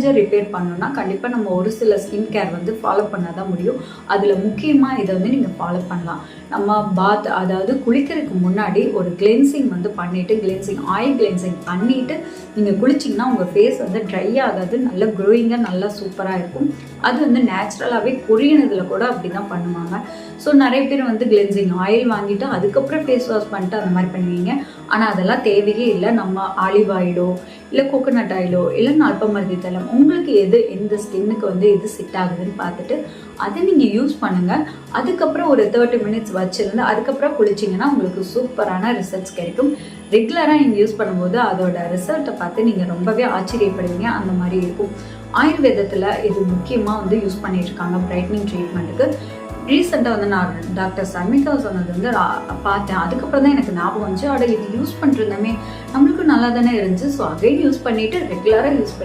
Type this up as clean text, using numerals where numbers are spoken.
டேமேஜை repair பண்ணணும்னா கண்டிப்பாக நம்ம ஒரு சில ஸ்கின் கேர் வந்து ஃபாலோ பண்ணால் தான் முடியும். அதில் முக்கியமாக இதை வந்து நீங்கள் ஃபாலோ பண்ணலாம். நம்ம அதாவது குளிக்கிறதுக்கு முன்னாடி ஒரு கிளென்சிங் வந்து பண்ணிவிட்டு ஆயில் கிளென்சிங் பண்ணிவிட்டு நீங்கள் குளிச்சிங்கன்னா உங்கள் ஃபேஸ் வந்து ட்ரை ஆகாது, நல்ல க்ளோயிங்காக நல்லா சூப்பராக இருக்கும். அது வந்து நேச்சுரலாகவே கொரியனதில் கூட அப்படி தான் பண்ணுவாங்க. ஸோ நிறைய பேர் வந்து கிளென்சிங் ஆயில் வாங்கிட்டு அதுக்கப்புறம் ஃபேஸ் வாஷ் பண்ணிட்டு அந்த மாதிரி பண்ணுவீங்க. ஆனால் அதெல்லாம் தேவையே இல்லை. நம்ம ஆலிவ் ஆயிலோ இல்லை கோகோனட் ஆயிலோ இல்லை நால்பமருதி தைலம் உங்களுக்கு எந்த ஸ்கின்னுக்கு வந்து எது செட் ஆகுதுன்னு பார்த்துட்டு அதை நீங்கள் யூஸ் பண்ணுங்கள். அதுக்கப்புறம் ஒரு 30 மினிட்ஸ் வச்சுருந்து அதுக்கப்புறம் குளிச்சிங்கன்னா உங்களுக்கு சூப்பரான ரிசல்ட்ஸ் கிடைக்கும். ரெகுலராக நீங்கள் யூஸ் பண்ணும்போது அதோட ரிசல்ட்டை பார்த்து நீங்கள் ரொம்பவே ஆச்சரியப்படுவீங்க. அந்த மாதிரி இருக்கும். ஆயுர்வேதத்தில் இது முக்கியமாக வந்து யூஸ் பண்ணிட்டு இருக்காங்க பிரைட்னிங் ட்ரீட்மெண்ட்டுக்கு. ரீசெண்டாக வந்து நான் டாக்டர் சர்மிகா சொன்னது வந்து பார்த்தேன். அதுக்கப்புறம் தான் எனக்கு ஞாபகம் வந்துச்சு, இது யூஸ் பண்ணிருந்தோமே நம்மளுக்கும் நல்லா தானே இருந்துச்சு. ஸோ அகைன் யூஸ் பண்ணிவிட்டு ரெகுலராக யூஸ்